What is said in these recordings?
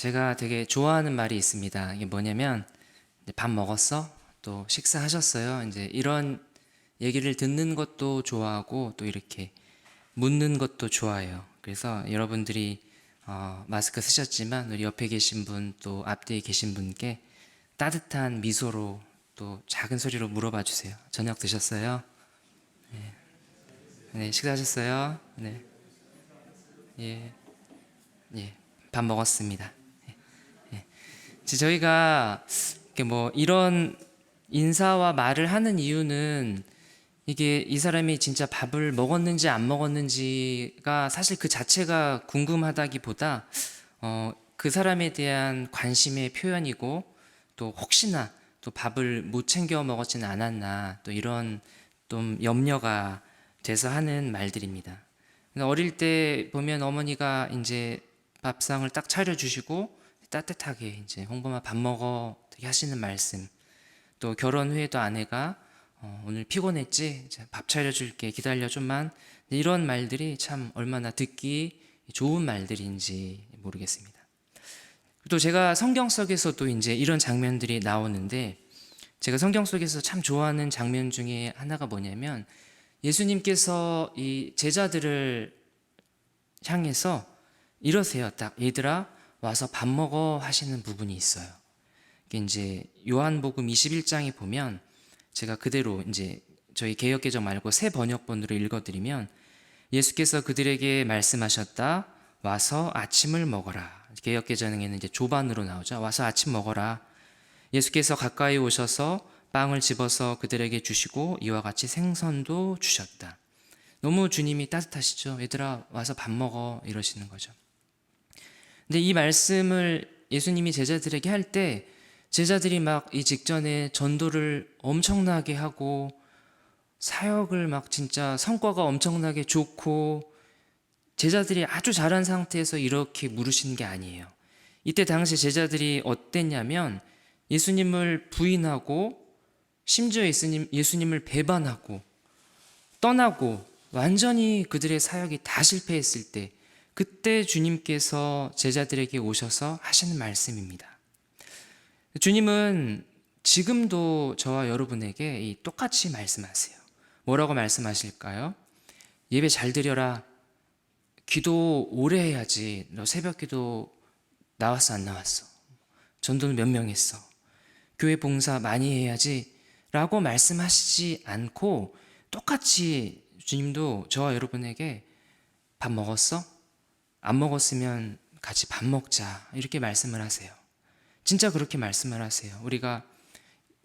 제가 되게 좋아하는 말이 있습니다. 이게 뭐냐면 이제 밥 먹었어? 또 식사하셨어요? 이제 이런 얘기를 듣는 것도 좋아하고 또 이렇게 묻는 것도 좋아해요. 그래서 여러분들이 마스크 쓰셨지만 우리 옆에 계신 분 또 앞뒤에 계신 분께 따뜻한 미소로 또 작은 소리로 물어봐 주세요. 저녁 드셨어요? 네, 식사하셨어요? 네, 예, 예, 밥 먹었습니다. 저희가 이렇게 뭐 이런 인사와 말을 하는 이유는 이게 이 사람이 진짜 밥을 먹었는지 안 먹었는지가 사실 그 자체가 궁금하다기보다 그 사람에 대한 관심의 표현이고 또 혹시나 또 밥을 못 챙겨 먹었지는 않았나 또 이런 좀 염려가 돼서 하는 말들입니다. 근데 어릴 때 보면 어머니가 이제 밥상을 딱 차려주시고 따뜻하게 이제 홍범아 밥 먹어 되게 하시는 말씀, 또 결혼 후에도 아내가 오늘 피곤했지? 밥 차려줄게 기다려 좀만, 이런 말들이 참 얼마나 듣기 좋은 말들인지 모르겠습니다. 또 제가 성경 속에서도 이제 이런 장면들이 나오는데, 제가 성경 속에서 참 좋아하는 장면 중에 하나가 뭐냐면 예수님께서 이 제자들을 향해서 이러세요. 딱 얘들아 와서 밥 먹어 하시는 부분이 있어요. 이게 이제 요한복음 21장에 보면 제가 그대로 이제 저희 개역개정 말고 새 번역본으로 읽어드리면 예수께서 그들에게 말씀하셨다. 와서 아침을 먹어라. 개역개정에는 이제 조반으로 나오죠. 와서 아침 먹어라. 예수께서 가까이 오셔서 빵을 집어서 그들에게 주시고 이와 같이 생선도 주셨다. 너무 주님이 따뜻하시죠. 얘들아 와서 밥 먹어 이러시는 거죠. 근데 이 말씀을 예수님이 제자들에게 할 때 제자들이 막 이 직전에 전도를 엄청나게 하고 사역을 막 진짜 성과가 엄청나게 좋고 제자들이 아주 잘한 상태에서 이렇게 물으신 게 아니에요. 이때 당시 제자들이 어땠냐면 예수님을 부인하고 심지어 예수님을 배반하고 떠나고 완전히 그들의 사역이 다 실패했을 때, 그때 주님께서 제자들에게 오셔서 하시는 말씀입니다. 주님은 지금도 저와 여러분에게 똑같이 말씀하세요. 뭐라고 말씀하실까요? 예배 잘 드려라. 기도 오래 해야지. 너 새벽 기도 나왔어 안 나왔어? 전도는 몇 명 했어? 교회 봉사 많이 해야지 라고 말씀하시지 않고 똑같이 주님도 저와 여러분에게 밥 먹었어? 안 먹었으면 같이 밥 먹자 이렇게 말씀을 하세요. 진짜 그렇게 말씀을 하세요. 우리가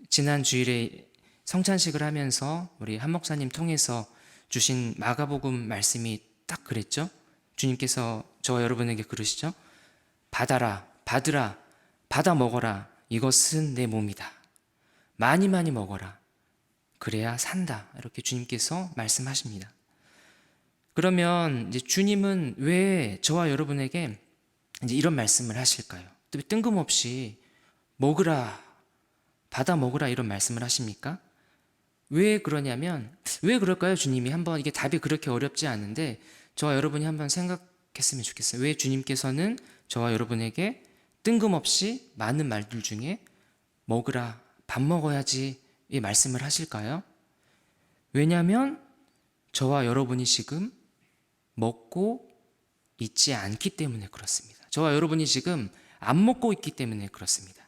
지난 주일에 성찬식을 하면서 우리 한 목사님 통해서 주신 마가복음 말씀이 딱 그랬죠. 주님께서 저와 여러분에게 그러시죠. 받아라, 받으라, 받아 먹어라. 이것은 내 몸이다. 많이 많이 먹어라. 그래야 산다. 이렇게 주님께서 말씀하십니다. 그러면 이제 주님은 왜 저와 여러분에게 이제 이런 말씀을 하실까요? 또 뜬금없이 먹으라, 받아 먹으라 이런 말씀을 하십니까? 왜 그러냐면, 왜 그럴까요? 주님이 한번, 이게 답이 그렇게 어렵지 않은데 저와 여러분이 한번 생각했으면 좋겠어요. 왜 주님께서는 저와 여러분에게 뜬금없이 많은 말들 중에 먹으라, 밥 먹어야지 이 말씀을 하실까요? 왜냐하면 저와 여러분이 지금 먹고 있지 않기 때문에 그렇습니다. 저와 여러분이 지금 안 먹고 있기 때문에 그렇습니다.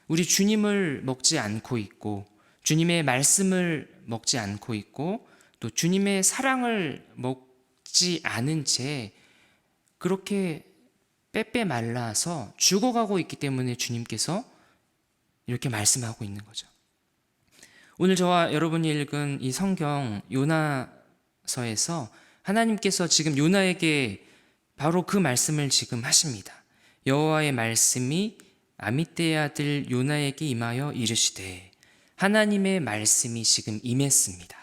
우리 주님을 먹지 않고 있고 주님의 말씀을 먹지 않고 있고 또 주님의 사랑을 먹지 않은 채 그렇게 빼빼 말라서 죽어가고 있기 때문에 주님께서 이렇게 말씀하고 있는 거죠. 오늘 저와 여러분이 읽은 이 성경 요나서에서 하나님께서 지금 요나에게 바로 그 말씀을 지금 하십니다. 여호와의 말씀이 아미떼의 아들 요나에게 임하여 이르시되, 하나님의 말씀이 지금 임했습니다.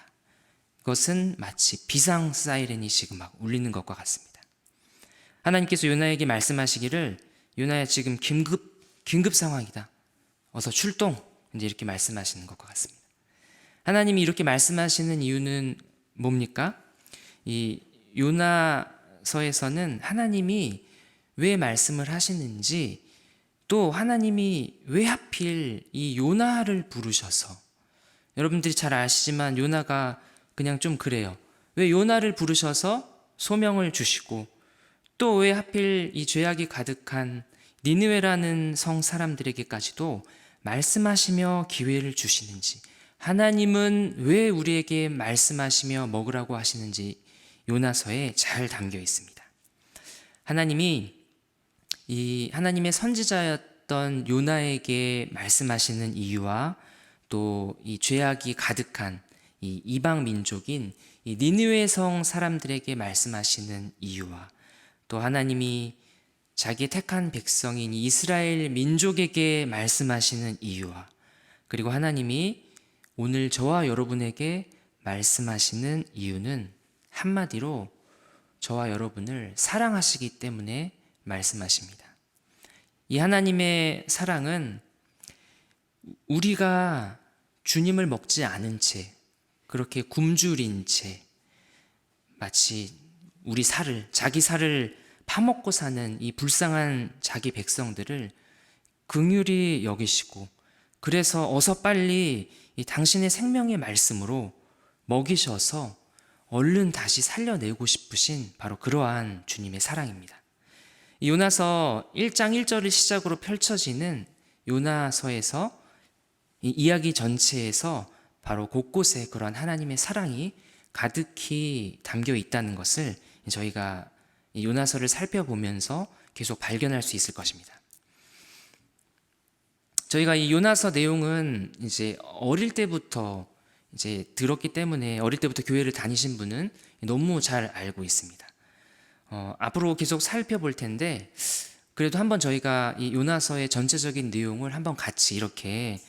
그것은 마치 비상 사이렌이 지금 막 울리는 것과 같습니다. 하나님께서 요나에게 말씀하시기를, 요나야 지금 긴급 상황이다. 어서 출동. 이제 이렇게 말씀하시는 것과 같습니다. 하나님이 이렇게 말씀하시는 이유는 뭡니까? 이 요나서에서는 하나님이 왜 말씀을 하시는지 또 하나님이 왜 하필 이 요나를 부르셔서, 여러분들이 잘 아시지만 요나가 그냥 좀 그래요. 왜 요나를 부르셔서 소명을 주시고 또 왜 하필 이 죄악이 가득한 니느웨라는 성 사람들에게까지도 말씀하시며 기회를 주시는지, 하나님은 왜 우리에게 말씀하시며 먹으라고 하시는지 요나서에 잘 담겨 있습니다. 하나님이 이 하나님의 선지자였던 요나에게 말씀하시는 이유와 또 이 죄악이 가득한 이 이방 민족인 이 니느웨 성 사람들에게 말씀하시는 이유와 또 하나님이 자기의 택한 백성인 이스라엘 민족에게 말씀하시는 이유와 그리고 하나님이 오늘 저와 여러분에게 말씀하시는 이유는 한마디로 저와 여러분을 사랑하시기 때문에 말씀하십니다. 이 하나님의 사랑은 우리가 주님을 먹지 않은 채, 그렇게 굶주린 채, 마치 우리 자기 살을 파먹고 사는 이 불쌍한 자기 백성들을 긍휼히 여기시고, 그래서 어서 빨리 이 당신의 생명의 말씀으로 먹이셔서 얼른 다시 살려내고 싶으신 바로 그러한 주님의 사랑입니다. 요나서 1장 1절을 시작으로 펼쳐지는 요나서에서 이 이야기 전체에서 바로 곳곳에 그러한 하나님의 사랑이 가득히 담겨 있다는 것을 저희가 이 요나서를 살펴보면서 계속 발견할 수 있을 것입니다. 저희가 이 요나서 내용은 이제 어릴 때부터 이제 들었기 때문에, 어릴 때부터 교회를 다니신 분은 너무 잘 알고 있습니다. 앞으로 계속 살펴볼 텐데, 그래도 한번 저희가 이 요나서의 전체적인 내용을 한번 같이 이렇게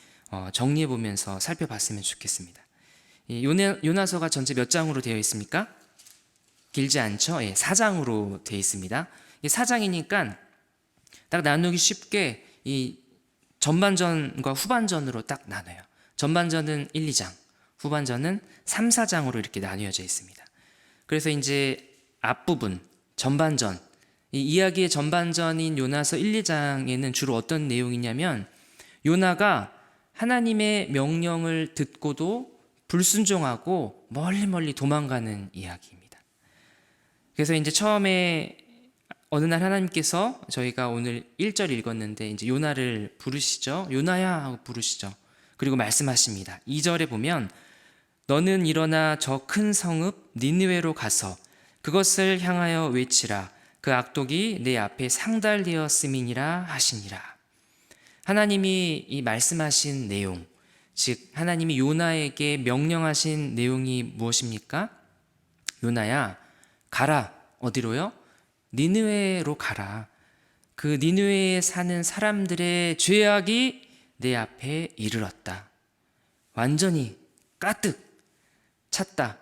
정리해 보면서 살펴봤으면 좋겠습니다. 이 요나서가 전체 몇 장으로 되어 있습니까? 길지 않죠? 예, 4장으로 되어 있습니다. 4장이니까 딱 나누기 쉽게 이 전반전과 후반전으로 딱 나눠요. 전반전은 1, 2장, 후반전은 3, 4장으로 이렇게 나뉘어져 있습니다. 그래서 이제 앞부분, 전반전, 이 이야기의 전반전인 요나서 1, 2장에는 주로 어떤 내용이냐면, 요나가 하나님의 명령을 듣고도 불순종하고 멀리 도망가는 이야기입니다. 그래서 이제 처음에 어느 날 하나님께서, 저희가 오늘 1절 읽었는데 이제 요나를 부르시죠. 요나야 하고 부르시죠. 그리고 말씀하십니다. 2절에 보면 너는 일어나 저 큰 성읍 니느웨로 가서 그것을 향하여 외치라. 그 악독이 내 앞에 상달되었음이니라 하시니라. 하나님이 이 말씀하신 내용, 즉 하나님이 요나에게 명령하신 내용이 무엇입니까? 요나야, 가라. 어디로요? 니느웨로 가라. 그 니느웨에 사는 사람들의 죄악이 내 앞에 이르렀다. 완전히 가득 찼다.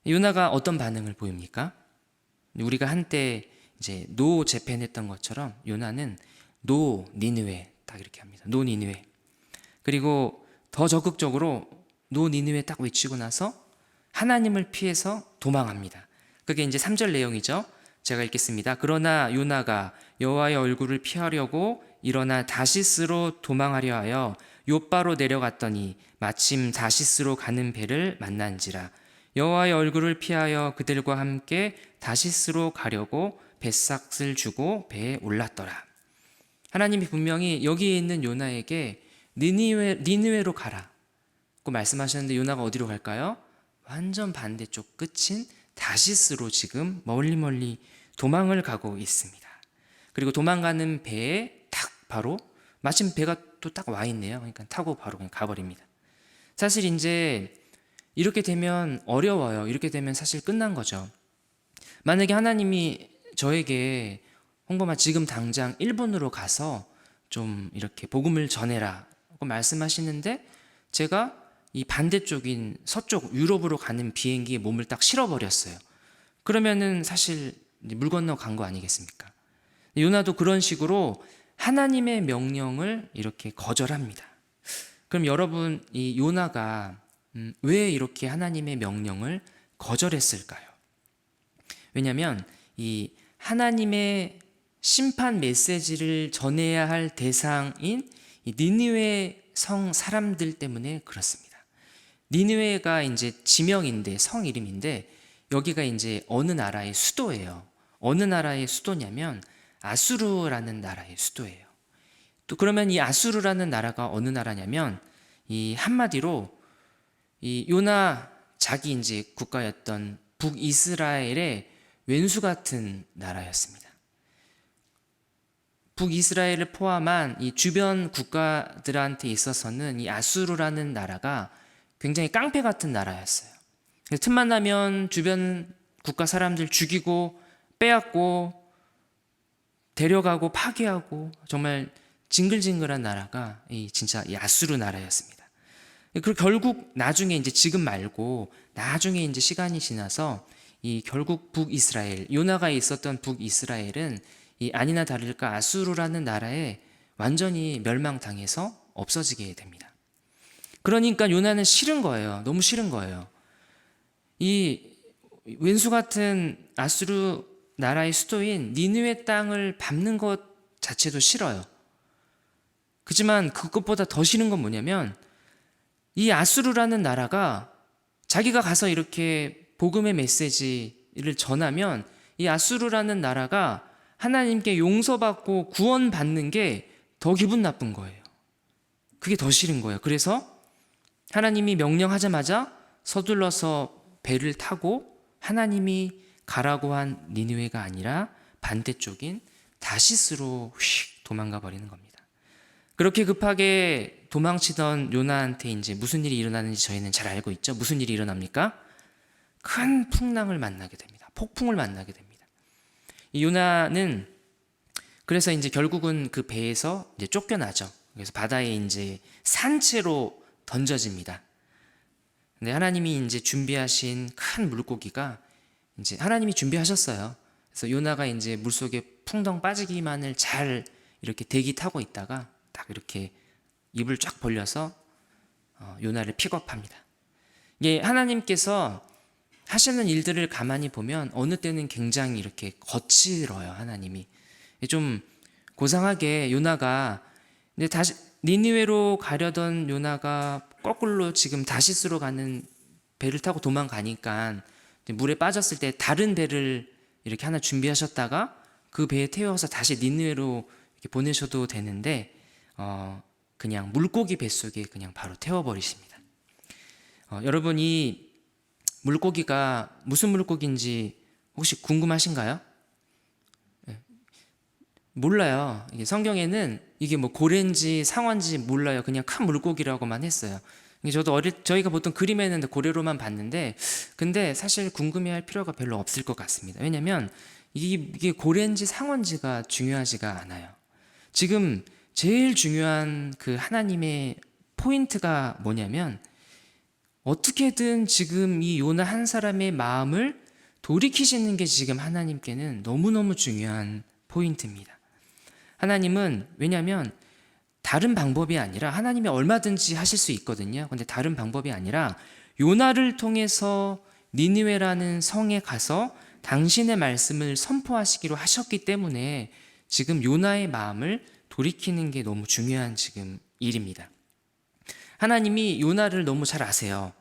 요나가 어떤 반응을 보입니까? 우리가 한때 이제 노 재팬 했던 것처럼 요나는 노 니느웨 딱 이렇게 합니다. 노 니느웨. 그리고 더 적극적으로 노 니느웨 딱 외치고 나서 하나님을 피해서 도망합니다. 그게 이제 3절 내용이죠. 제가 읽겠습니다. 그러나 요나가 여호와의 얼굴을 피하려고 일어나 다시스로 도망하려 하여 욥바로 내려갔더니 마침 다시스로 가는 배를 만난지라. 여호와의 얼굴을 피하여 그들과 함께 다시스로 가려고 뱃삭을 주고 배에 올랐더라. 하나님이 분명히 여기에 있는 요나에게 니느웨로 가라고 말씀하셨는데, 요나가 어디로 갈까요? 완전 반대쪽 끝인 다시스로 지금 멀리 도망을 가고 있습니다. 그리고 도망가는 배에 딱 바로 마침 배가 또 딱 와 있네요. 그러니까 타고 바로 그냥 가버립니다. 사실 이제 이렇게 되면 어려워요. 이렇게 되면 사실 끝난 거죠. 만약에 하나님이 저에게 홍범아 지금 당장 일본으로 가서 좀 이렇게 복음을 전해라고 말씀하시는데, 제가 이 반대쪽인 서쪽 유럽으로 가는 비행기에 몸을 딱 실어버렸어요. 그러면은 사실 물 건너 간 거 아니겠습니까? 요나도 그런 식으로 하나님의 명령을 이렇게 거절합니다. 그럼 여러분, 이 요나가 왜 이렇게 하나님의 명령을 거절했을까요? 왜냐하면 이 하나님의 심판 메시지를 전해야 할 대상인 이 니느웨 성 사람들 때문에 그렇습니다. 니느웨가 이제 지명인데 성 이름인데 여기가 이제 어느 나라의 수도예요. 어느 나라의 수도냐면 아수르라는 나라의 수도예요. 또 그러면 이 아수르라는 나라가 어느 나라냐면 이 한마디로 이 요나 자기 이제 국가였던 북이스라엘의 왼수 같은 나라였습니다. 북이스라엘을 포함한 이 주변 국가들한테 있어서는 이 아수르라는 나라가 굉장히 깡패 같은 나라였어요. 틈만 나면 주변 국가 사람들 죽이고 빼앗고 데려가고 파괴하고 정말 징글징글한 나라가 진짜 이 아수르 나라였습니다. 그리고 결국 나중에 이제 지금 말고 나중에 이제 시간이 지나서 이 결국 북이스라엘 요나가 있었던 북이스라엘은 이 아니나 다를까 아수르라는 나라에 완전히 멸망당해서 없어지게 됩니다. 그러니까 요나는 싫은 거예요. 너무 싫은 거예요. 이 왼수 같은 아수르 나라의 수도인 니느웨 땅을 밟는 것 자체도 싫어요. 그렇지만 그것보다 더 싫은 건 뭐냐면 이 아수르라는 나라가 자기가 가서 이렇게 복음의 메시지를 전하면 이 아수르라는 나라가 하나님께 용서받고 구원받는 게 더 기분 나쁜 거예요. 그게 더 싫은 거예요. 그래서 하나님이 명령하자마자 서둘러서 배를 타고 하나님이 가라고 한 니느웨가 아니라 반대쪽인 다시스로 휙 도망가 버리는 겁니다. 그렇게 급하게 도망치던 요나한테 이제 무슨 일이 일어나는지 저희는 잘 알고 있죠. 무슨 일이 일어납니까? 큰 풍랑을 만나게 됩니다. 폭풍을 만나게 됩니다. 이 요나는 그래서 이제 결국은 그 배에서 이제 쫓겨나죠. 그래서 바다에 이제 산채로 던져집니다. 근데 하나님이 이제 준비하신 큰 물고기가 이제 하나님이 준비하셨어요. 그래서 요나가 이제 물속에 풍덩 빠지기만을 잘 이렇게 대기 타고 있다가 딱 이렇게 입을 쫙 벌려서 요나를 픽업합니다. 이게 하나님께서 하시는 일들을 가만히 보면 어느 때는 굉장히 이렇게 거칠어요. 하나님이 좀 고상하게 요나가 근데 다시 니느웨로 가려던 요나가 거꾸로 지금 다시스로 가는 배를 타고 도망가니까 물에 빠졌을 때 다른 배를 이렇게 하나 준비하셨다가 그 배에 태워서 다시 니느웨로 이렇게 보내셔도 되는데 그냥 물고기 뱃속에 그냥 바로 태워버리십니다. 여러분 이 물고기가 무슨 물고기인지 혹시 궁금하신가요? 몰라요. 이게 성경에는 이게 뭐 고래인지 상어인지 몰라요. 그냥 큰 물고기라고만 했어요. 저도 저희가 보통 그림에는 고래로만 봤는데 근데 사실 궁금해할 필요가 별로 없을 것 같습니다. 왜냐면 이게 고래인지 상어인지가 중요하지가 않아요. 지금 제일 중요한 그 하나님의 포인트가 뭐냐면 어떻게든 지금 이 요나 한 사람의 마음을 돌이키시는 게 지금 하나님께는 너무너무 중요한 포인트입니다. 하나님은 왜냐하면 다른 방법이 아니라 하나님이 얼마든지 하실 수 있거든요. 근데 다른 방법이 아니라 요나를 통해서 니느웨라는 성에 가서 당신의 말씀을 선포하시기로 하셨기 때문에 지금 요나의 마음을 돌이키는 게 너무 중요한 지금 일입니다. 하나님이 요나를 너무 잘 아세요.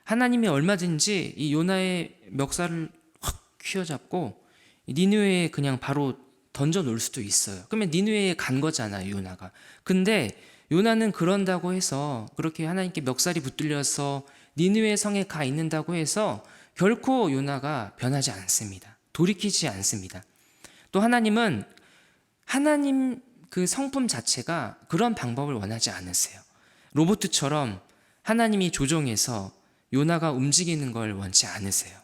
하나님이 얼마든지 이 요나의 멱살을 확 휘어잡고 니느웨에 그냥 바로 던져 놓을 수도 있어요. 그러면 니느웨에 간 거잖아요, 요나가. 근데 요나는 그런다고 해서 그렇게 하나님께 멱살이 붙들려서 니느웨 성에 가 있는다고 해서 결코 요나가 변하지 않습니다. 돌이키지 않습니다. 또 하나님은 하나님 그 성품 자체가 그런 방법을 원하지 않으세요. 로봇처럼 하나님이 조종해서 요나가 움직이는 걸 원치 않으세요.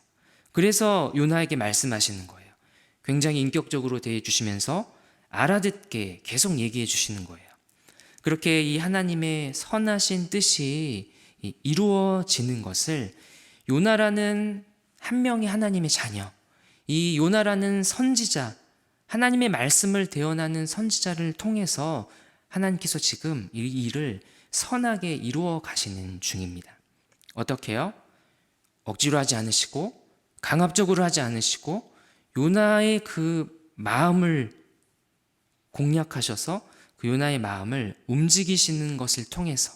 그래서 요나에게 말씀하시는 거예요. 굉장히 인격적으로 대해주시면서 알아듣게 계속 얘기해 주시는 거예요. 그렇게 이 하나님의 선하신 뜻이 이루어지는 것을 요나라는 한 명의 하나님의 자녀, 이 요나라는 선지자, 하나님의 말씀을 대언하는 선지자를 통해서 하나님께서 지금 이 일을 선하게 이루어 가시는 중입니다. 어떻게요? 억지로 하지 않으시고 강압적으로 하지 않으시고 요나의 그 마음을 공략하셔서 그 요나의 마음을 움직이시는 것을 통해서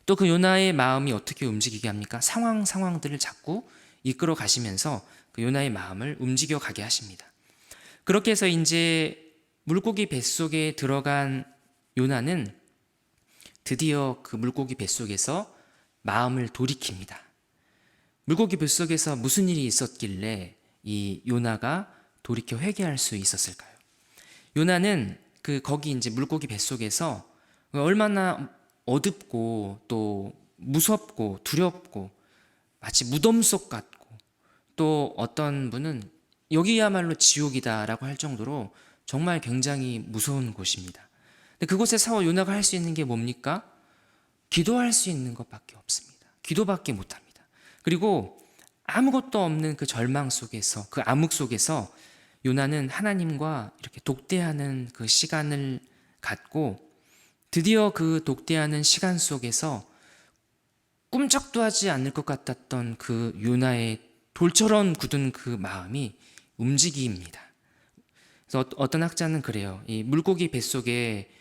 또 그 요나의 마음이 어떻게 움직이게 합니까? 상황들을 자꾸 이끌어 가시면서 그 요나의 마음을 움직여 가게 하십니다. 그렇게 해서 이제 물고기 뱃속에 들어간 요나는 드디어 그 물고기 뱃속에서 마음을 돌이킵니다. 물고기 뱃속에서 무슨 일이 있었길래 이 요나가 돌이켜 회개할 수 있었을까요? 요나는 거기 이제 물고기 뱃속에서 얼마나 어둡고 또 무섭고 두렵고 마치 무덤 속 같고 또 어떤 분은 여기야말로 지옥이다라고 할 정도로 정말 굉장히 무서운 곳입니다. 근데 그곳에서 요나가 할 수 있는 게 뭡니까? 기도할 수 있는 것밖에 없습니다. 기도밖에 못합니다. 그리고 아무것도 없는 그 절망 속에서, 그 암흑 속에서 요나는 하나님과 이렇게 독대하는 그 시간을 갖고 드디어 그 독대하는 시간 속에서 꿈쩍도 하지 않을 것 같았던 그 요나의 돌처럼 굳은 그 마음이 움직입니다. 그래서 어떤 학자는 그래요. 이 물고기 뱃속에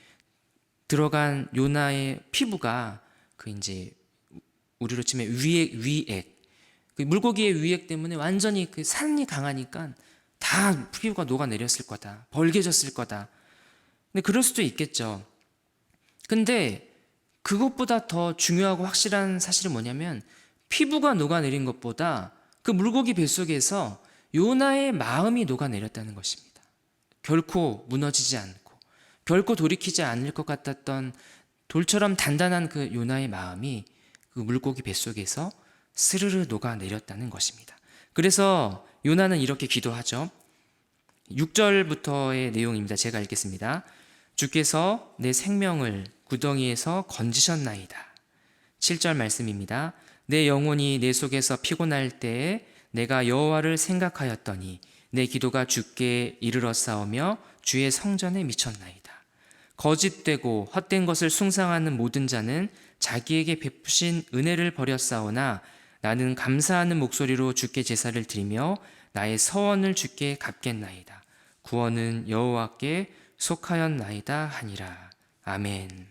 들어간 요나의 피부가 그 이제 우리로 치면 위액. 그 물고기의 위액 때문에 완전히 그 산이 강하니까 다 피부가 녹아내렸을 거다. 벌개졌을 거다. 근데 그럴 수도 있겠죠. 근데 그것보다 더 중요하고 확실한 사실은 뭐냐면 피부가 녹아내린 것보다 그 물고기 뱃속에서 요나의 마음이 녹아내렸다는 것입니다. 결코 무너지지 않고 결코 돌이키지 않을 것 같았던 돌처럼 단단한 그 요나의 마음이 그 물고기 뱃속에서 스르르 녹아내렸다는 것입니다. 그래서 요나는 이렇게 기도하죠. 6절부터의 내용입니다. 제가 읽겠습니다. 주께서 내 생명을 구덩이에서 건지셨나이다. 7절 말씀입니다. 내 영혼이 내 속에서 피곤할 때에 내가 여호와를 생각하였더니 내 기도가 주께 이르렀사오며 주의 성전에 미쳤나이다. 거짓되고 헛된 것을 숭상하는 모든 자는 자기에게 베푸신 은혜를 버렸사오나 나는 감사하는 목소리로 주께 제사를 드리며 나의 서원을 주께 갚겠나이다. 구원은 여호와께 속하였나이다 하니라. 아멘.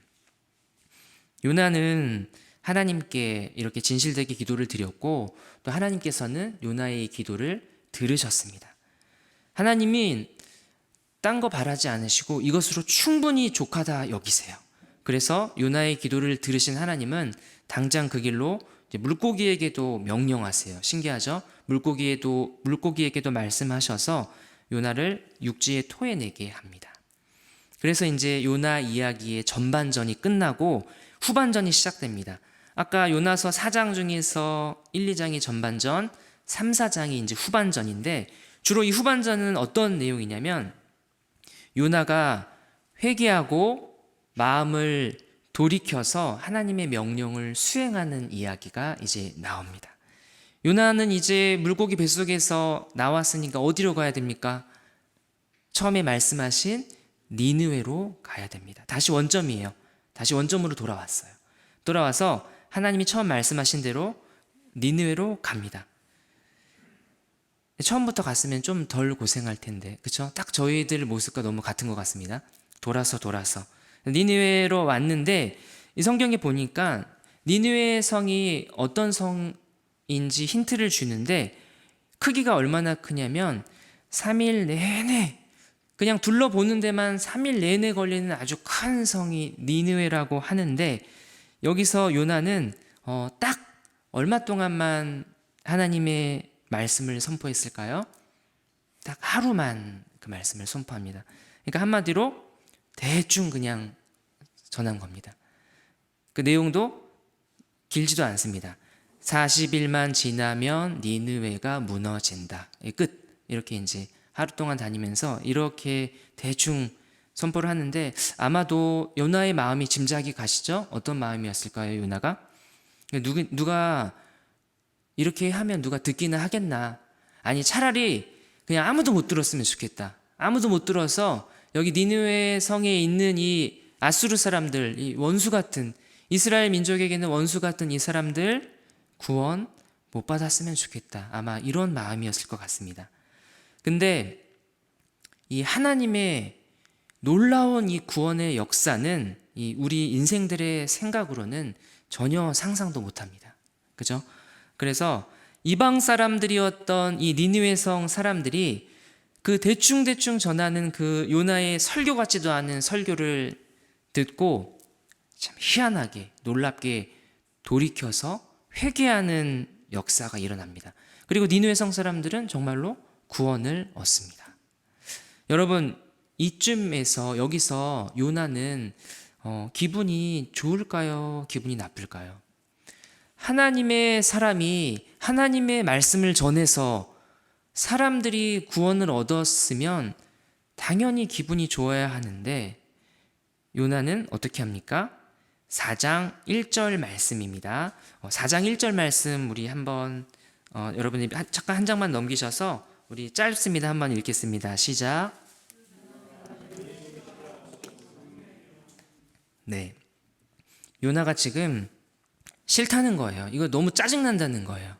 요나는 하나님께 이렇게 진실되게 기도를 드렸고 또 하나님께서는 요나의 기도를 들으셨습니다. 하나님이 딴 거 바라지 않으시고 이것으로 충분히 족하다 여기세요. 그래서 요나의 기도를 들으신 하나님은 당장 그 길로 물고기에게도 명령하세요. 신기하죠? 물고기에게도 말씀하셔서 요나를 육지에 토해내게 합니다. 그래서 이제 요나 이야기의 전반전이 끝나고 후반전이 시작됩니다. 아까 요나서 4장 중에서 1, 2장이 전반전, 3, 4장이 이제 후반전인데 주로 이 후반전은 어떤 내용이냐면 요나가 회개하고 마음을 돌이켜서 하나님의 명령을 수행하는 이야기가 이제 나옵니다. 요나는 이제 물고기 뱃속에서 나왔으니까 어디로 가야 됩니까? 처음에 말씀하신 니느웨로 가야 됩니다. 다시 원점이에요. 다시 원점으로 돌아왔어요. 돌아와서 하나님이 처음 말씀하신 대로 니느웨로 갑니다. 처음부터 갔으면 좀 덜 고생할 텐데, 그쵸? 딱 저희들 모습과 너무 같은 것 같습니다. 돌아서 니느웨로 왔는데 이 성경에 보니까 니느웨 성이 어떤 성인지 힌트를 주는데 크기가 얼마나 크냐면 3일 내내 그냥 둘러보는 데만 3일 내내 걸리는 아주 큰 성이 니느웨라고 하는데 여기서 요나는 딱 얼마 동안만 하나님의 말씀을 선포했을까요? 딱 하루만 그 말씀을 선포합니다. 그러니까 한마디로 대충 그냥 전한 겁니다. 그 내용도 길지도 않습니다. 40일만 지나면 니느웨가 무너진다. 끝. 이렇게 이제 하루 동안 다니면서 이렇게 대충 선포를 하는데 아마도 요나의 마음이 짐작이 가시죠? 어떤 마음이었을까요, 요나가? 누가 이렇게 하면 누가 듣기나 하겠나? 아니 차라리 그냥 아무도 못 들었으면 좋겠다. 아무도 못 들어서 여기 니느웨 성에 있는 이 아수르 사람들, 이 원수 같은 이스라엘 민족에게는 원수 같은 이 사람들 구원 못 받았으면 좋겠다. 아마 이런 마음이었을 것 같습니다. 근데 이 하나님의 놀라운 이 구원의 역사는 이 우리 인생들의 생각으로는 전혀 상상도 못합니다. 그죠? 그래서 이방 사람들이었던 이 니느웨 성 사람들이 그 대충대충 전하는 그 요나의 설교 같지도 않은 설교를 듣고 참 희한하게 놀랍게 돌이켜서 회개하는 역사가 일어납니다. 그리고 니느웨 성 사람들은 정말로 구원을 얻습니다. 여러분, 이쯤에서 여기서 요나는 기분이 좋을까요? 기분이 나쁠까요? 하나님의 사람이 하나님의 말씀을 전해서 사람들이 구원을 얻었으면 당연히 기분이 좋아야 하는데 요나는 어떻게 합니까? 4장 1절 말씀입니다. 4장 1절 말씀 우리 한번 여러분이 잠깐 한 장만 넘기셔서 우리 짧습니다. 한번 읽겠습니다. 시작. 네, 요나가 지금 싫다는 거예요. 이거 너무 짜증난다는 거예요.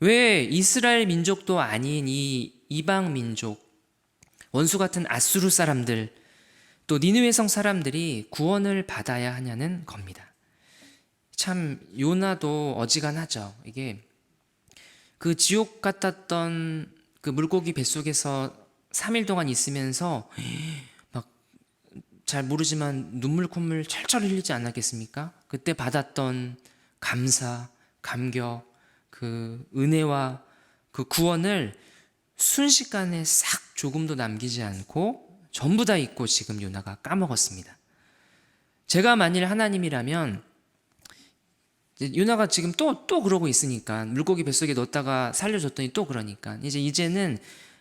왜 이스라엘 민족도 아닌 이 이방 민족, 원수 같은 아수르 사람들, 또 니느웨 성 사람들이 구원을 받아야 하냐는 겁니다. 참 요나도 어지간하죠. 이게 그 지옥 같았던 그 물고기 뱃속에서 3일 동안 있으면서 막 잘 모르지만 눈물 콧물 철철 흘리지 않았겠습니까? 그때 받았던 감사, 감격, 그 은혜와 그 구원을 순식간에 싹 조금도 남기지 않고 전부 다 잊고 지금 요나가 까먹었습니다. 제가 만일 하나님이라면 요나가 지금 또 그러고 있으니까 물고기 뱃속에 넣었다가 살려줬더니 또 그러니까 이제는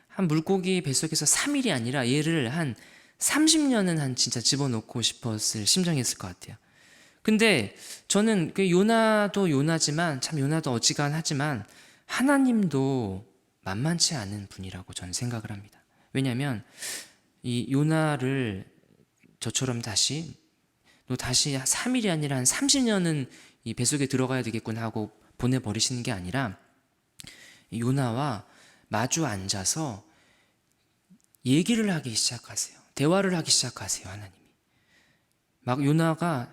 한 물고기 뱃속에서 3일이 아니라 얘를 한 30년은 한 진짜 집어넣고 싶었을 심정이었을 것 같아요. 근데 저는 그 요나도 요나지만 참 요나도 어지간하지만 하나님도 만만치 않은 분이라고 저는 생각을 합니다. 왜냐하면 이 요나를 저처럼 너 다시 3일이 아니라 한 30년은 이 뱃속에 들어가야 되겠군 하고 보내버리시는 게 아니라 요나와 마주 앉아서 얘기를 하기 시작하세요. 대화를 하기 시작하세요. 하나님이 막 요나가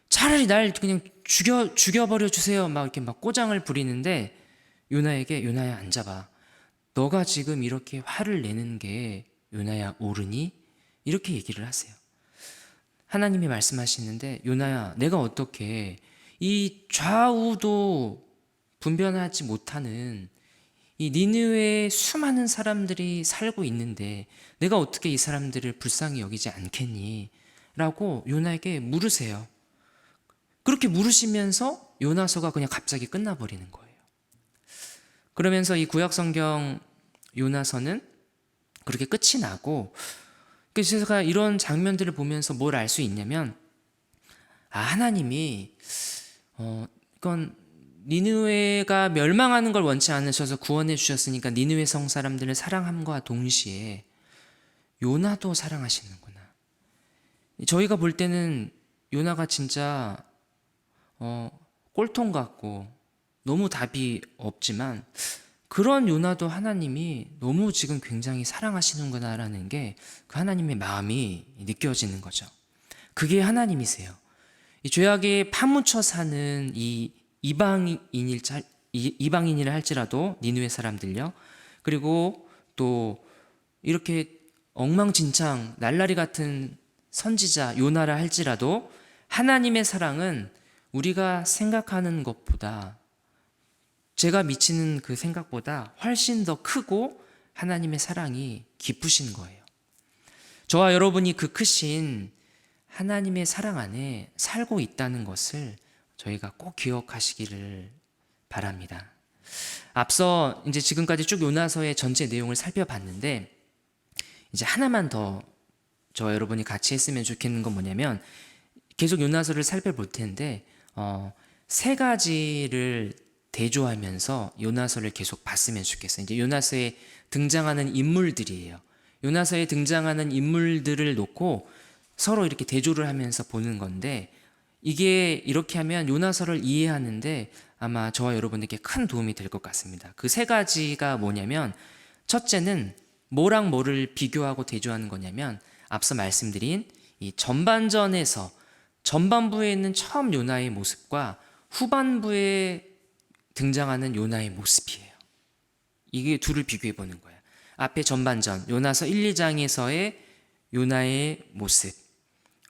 차라리 날 그냥 죽여버려 주세요 막 이렇게 막 꼬장을 부리는데 요나에게 요나야 앉아봐. 너가 지금 이렇게 화를 내는 게 요나야 옳으니? 이렇게 얘기를 하세요. 하나님이 말씀하시는데 요나야 내가 어떻게 이 좌우도 분별하지 못하는 이 니느웨의 수많은 사람들이 살고 있는데 내가 어떻게 이 사람들을 불쌍히 여기지 않겠니? 라고 요나에게 물으세요. 그렇게 물으시면서 요나서가 그냥 갑자기 끝나버리는 거예요. 그러면서 이 구약성경 요나서는 그렇게 끝이 나고 그래서 제가 이런 장면들을 보면서 뭘 알 수 있냐면 하나님이 이건 니느웨가 멸망하는 걸 원치 않으셔서 구원해 주셨으니까 니느웨 성 사람들을 사랑함과 동시에 요나도 사랑하시는구나. 저희가 볼 때는 요나가 진짜 꼴통 같고 너무 답이 없지만 그런 요나도 하나님이 너무 지금 굉장히 사랑하시는구나라는 게 그 하나님의 마음이 느껴지는 거죠. 그게 하나님이세요. 이 죄악에 파묻혀 사는 이 이방인이라 할지라도 니느웨 사람들요. 그리고 또 이렇게 엉망진창 날라리 같은 선지자 요나라 할지라도 하나님의 사랑은 우리가 생각하는 것보다 제가 미치는 그 생각보다 훨씬 더 크고 하나님의 사랑이 깊으신 거예요. 저와 여러분이 그 크신 하나님의 사랑 안에 살고 있다는 것을 저희가 꼭 기억하시기를 바랍니다. 앞서 이제 지금까지 쭉 요나서의 전체 내용을 살펴봤는데 이제 하나만 더 저와 여러분이 같이 했으면 좋겠는 건 뭐냐면 계속 요나서를 살펴볼 텐데 세 가지를 대조하면서 요나서를 계속 봤으면 좋겠어요. 이제 요나서에 등장하는 인물들이에요. 요나서에 등장하는 인물들을 놓고 서로 이렇게 대조를 하면서 보는 건데 이게 이렇게 하면 요나서를 이해하는데 아마 저와 여러분에게 큰 도움이 될 것 같습니다. 그 세 가지가 뭐냐면 첫째는 뭐랑 뭐를 비교하고 대조하는 거냐면 앞서 말씀드린 이 전반부에 있는 처음 요나의 모습과 후반부에 등장하는 요나의 모습이에요. 이게 둘을 비교해 보는 거예요. 앞에 전반전 요나서 1, 2장에서의 요나의 모습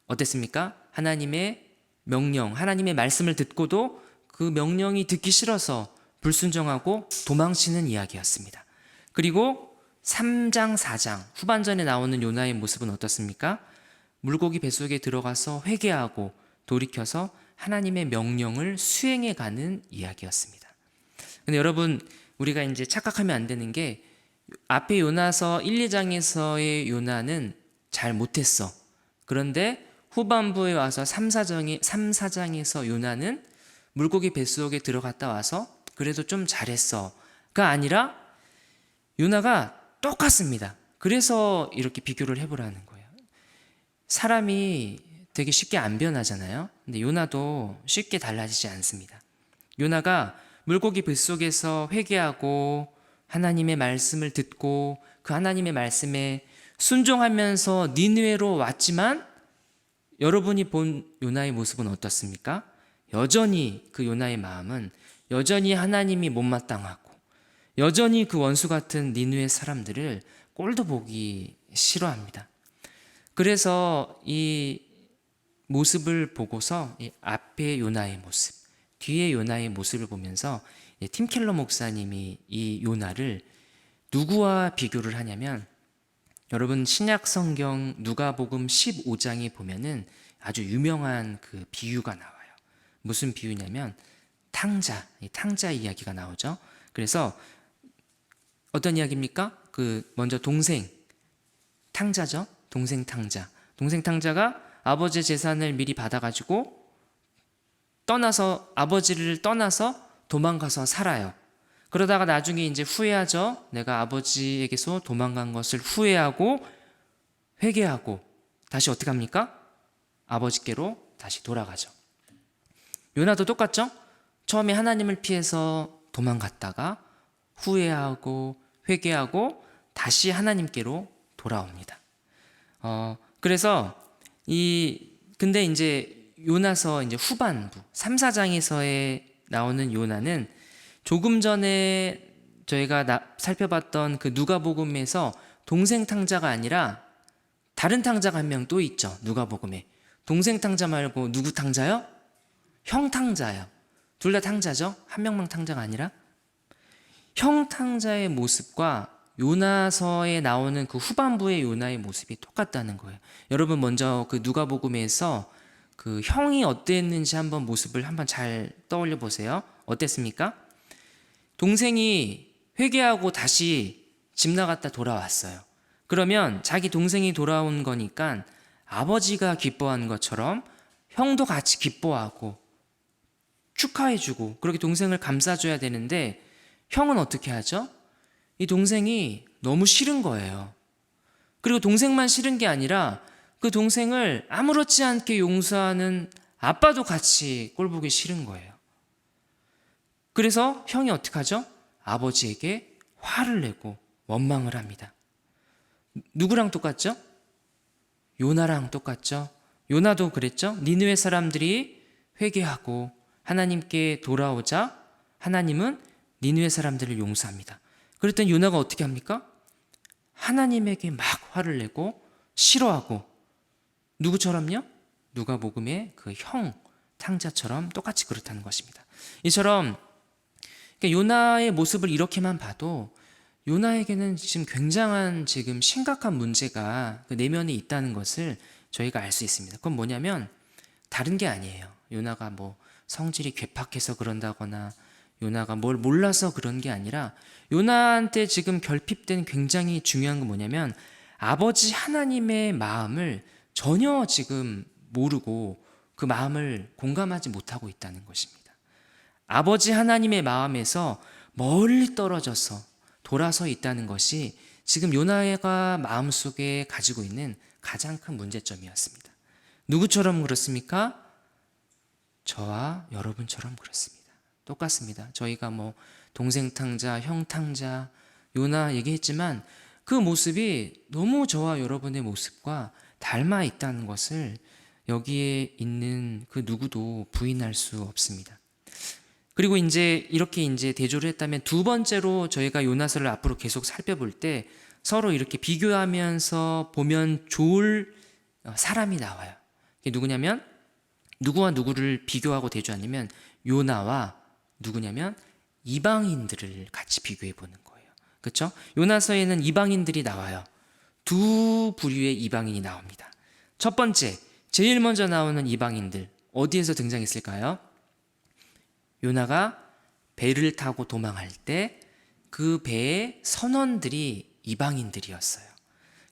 어땠습니까? 하나님의 명령, 하나님의 말씀을 듣고도 그 명령이 듣기 싫어서 불순종하고 도망치는 이야기였습니다. 그리고 3장, 4장 후반전에 나오는 요나의 모습은 어떻습니까? 물고기 뱃속에 들어가서 회개하고 돌이켜서 하나님의 명령을 수행해가는 이야기였습니다. 근데 여러분, 우리가 이제 착각하면 안 되는 게 앞에 요나서 1, 2장에서의 요나는 잘 못했어. 그런데 후반부에 와서 3, 4장에서 요나는 물고기 뱃속에 들어갔다 와서 그래도 좀 잘했어가 아니라 요나가 똑같습니다. 그래서 이렇게 비교를 해보라는 거예요. 사람이 되게 쉽게 안 변하잖아요. 근데 요나도 쉽게 달라지지 않습니다. 요나가 물고기 뱃속에서 회개하고 하나님의 말씀을 듣고 그 하나님의 말씀에 순종하면서 니느웨로 왔지만 여러분이 본 요나의 모습은 어떻습니까? 여전히 그 요나의 마음은 여전히 하나님이 못마땅하고 여전히 그 원수 같은 니느웨 사람들을 꼴도 보기 싫어합니다. 그래서 이 모습을 보고서 이 앞에 요나의 모습, 뒤에 요나의 모습을 보면서 팀 켈러 목사님이 이 요나를 누구와 비교를 하냐면 여러분 신약 성경 누가복음 15장에 보면은 아주 유명한 그 비유가 나와요. 무슨 비유냐면 탕자 이야기가 나오죠. 그래서 어떤 이야기입니까? 먼저 동생 탕자죠. 동생 탕자가 아버지의 재산을 미리 받아가지고 아버지를 떠나서 도망가서 살아요. 그러다가 나중에 이제 후회하죠. 내가 아버지에게서 도망간 것을 후회하고 회개하고 다시 어떻게 합니까? 아버지께로 다시 돌아가죠. 요나도 똑같죠? 처음에 하나님을 피해서 도망갔다가 후회하고 회개하고 다시 하나님께로 돌아옵니다. 그래서 근데 이제 요나서 이제 후반부 3, 4장에서의 나오는 요나는 조금 전에 저희가 살펴봤던 그 누가복음에서 동생 탕자가 아니라 다른 탕자가 한 명 또 있죠. 누가복음에 동생 탕자 말고 누구 탕자요? 형 탕자요. 둘 다 탕자죠. 한 명만 탕자가 아니라 형 탕자의 모습과 요나서에 나오는 그 후반부의 요나의 모습이 똑같다는 거예요. 여러분 먼저 그 누가복음에서 그 형이 어땠는지 한번 모습을 한번 잘 떠올려 보세요. 어땠습니까? 동생이 회개하고 다시 집 나갔다 돌아왔어요. 그러면 자기 동생이 돌아온 거니까 아버지가 기뻐하는 것처럼 형도 같이 기뻐하고 축하해주고 그렇게 동생을 감싸줘야 되는데 형은 어떻게 하죠? 이 동생이 너무 싫은 거예요. 그리고 동생만 싫은 게 아니라 그 동생을 아무렇지 않게 용서하는 아빠도 같이 꼴보기 싫은 거예요. 그래서 형이 어떻게 하죠? 아버지에게 화를 내고 원망을 합니다. 누구랑 똑같죠? 요나랑 똑같죠? 요나도 그랬죠? 니느웨 사람들이 회개하고 하나님께 돌아오자 하나님은 니느웨 사람들을 용서합니다. 그랬더니 요나가 어떻게 합니까? 하나님에게 막 화를 내고 싫어하고 누구처럼요? 누가복음의 그 형 탕자처럼 똑같이 그렇다는 것입니다. 이처럼 요나의 모습을 이렇게만 봐도 요나에게는 지금 굉장한 지금 심각한 문제가 그 내면에 있다는 것을 저희가 알 수 있습니다. 그건 뭐냐면 다른 게 아니에요. 요나가 뭐 성질이 괴팍해서 그런다거나 요나가 뭘 몰라서 그런 게 아니라 요나한테 지금 결핍된 굉장히 중요한 건 뭐냐면 아버지 하나님의 마음을 전혀 지금 모르고 그 마음을 공감하지 못하고 있다는 것입니다. 아버지 하나님의 마음에서 멀리 떨어져서 돌아서 있다는 것이 지금 요나가 마음속에 가지고 있는 가장 큰 문제점이었습니다. 누구처럼 그렇습니까? 저와 여러분처럼 그렇습니다. 똑같습니다. 저희가 뭐 동생 탕자, 형 탕자, 요나 얘기했지만 그 모습이 너무 저와 여러분의 모습과 닮아 있다는 것을 여기에 있는 그 누구도 부인할 수 없습니다. 그리고 이제 이렇게 이제 대조를 했다면 두 번째로 저희가 요나서를 앞으로 계속 살펴볼 때 서로 이렇게 비교하면서 보면 좋을 사람이 나와요. 이게 누구냐면 누구와 누구를 비교하고 대조하냐면 요나와 누구냐면 이방인들을 같이 비교해 보는 거예요. 그렇죠? 요나서에는 이방인들이 나와요. 두 부류의 이방인이 나옵니다. 첫 번째, 제일 먼저 나오는 이방인들 어디에서 등장했을까요? 요나가 배를 타고 도망할 때 그 배의 선원들이 이방인들이었어요.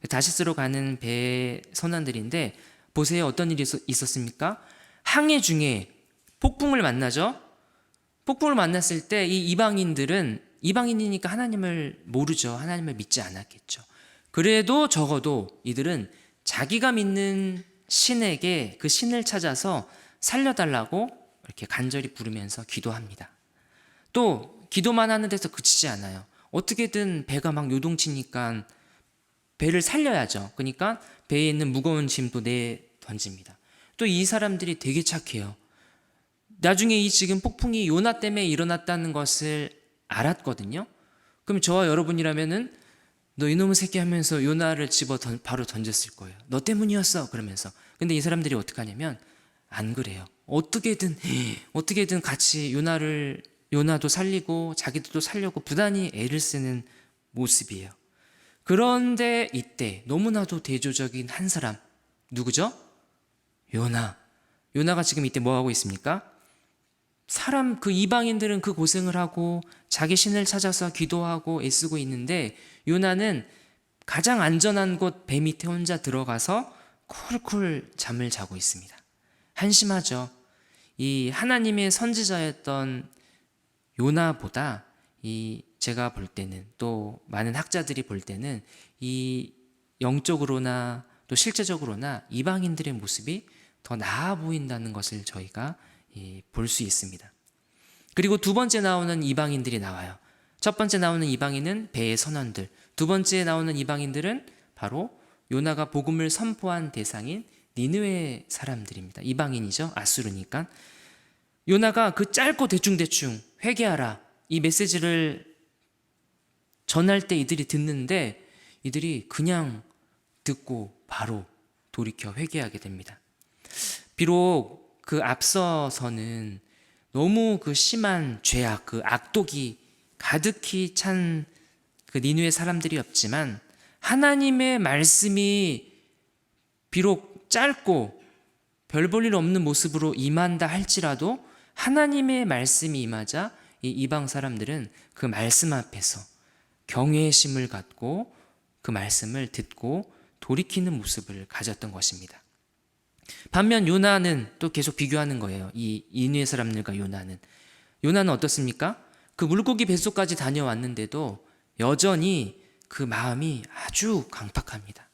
다시스로 가는 배의 선원들인데 보세요. 어떤 일이 있었습니까? 항해 중에 폭풍을 만나죠. 폭풍을 만났을 때 이 이방인들은 이방인이니까 하나님을 모르죠. 하나님을 믿지 않았겠죠. 그래도 적어도 이들은 자기가 믿는 신에게 그 신을 찾아서 살려달라고 이렇게 간절히 부르면서 기도합니다. 또 기도만 하는 데서 그치지 않아요. 어떻게든 배가 막 요동치니까 배를 살려야죠. 그러니까 배에 있는 무거운 짐도 내 던집니다. 또 이 사람들이 되게 착해요. 나중에 이 지금 폭풍이 요나 때문에 일어났다는 것을 알았거든요. 그럼 저와 여러분이라면은 너 이놈의 새끼 하면서 요나를 집어 바로 던졌을 거예요. 너 때문이었어 그러면서. 근데 이 사람들이 어떻게 하냐면 안 그래요. 어떻게든 같이 요나도 살리고 자기들도 살려고 부단히 애를 쓰는 모습이에요. 그런데 이때 너무나도 대조적인 한 사람 누구죠? 요나가 지금 이때 뭐 하고 있습니까? 그 이방인들은 그 고생을 하고 자기 신을 찾아서 기도하고 애쓰고 있는데 요나는 가장 안전한 곳 배 밑에 혼자 들어가서 쿨쿨 잠을 자고 있습니다. 한심하죠. 이 하나님의 선지자였던 요나보다 제가 볼 때는 또 많은 학자들이 볼 때는 이 영적으로나 또 실제적으로나 이방인들의 모습이 더 나아 보인다는 것을 저희가 볼 수 있습니다. 그리고 두 번째 나오는 이방인들이 나와요. 첫 번째 나오는 이방인은 배의 선원들, 두 번째 나오는 이방인들은 바로 요나가 복음을 선포한 대상인 니느웨 사람들입니다. 이방인이죠. 아수르니까. 요나가 그 짧고 대충 회개하라 이 메시지를 전할 때 이들이 듣는데 이들이 그냥 듣고 바로 돌이켜 회개하게 됩니다. 비록 그 앞서서는 너무 그 심한 죄악, 그 악독이 가득히 찬 그 니느웨 사람들이었지만 하나님의 말씀이 비록 짧고 별 볼 일 없는 모습으로 임한다 할지라도 하나님의 말씀이 임하자 이 이방 사람들은 그 말씀 앞에서 경외심을 갖고 그 말씀을 듣고 돌이키는 모습을 가졌던 것입니다. 반면 요나는 또 계속 비교하는 거예요. 이 니느웨 사람들과 요나는 어떻습니까? 그 물고기 뱃속까지 다녀왔는데도 여전히 그 마음이 아주 강팍합니다.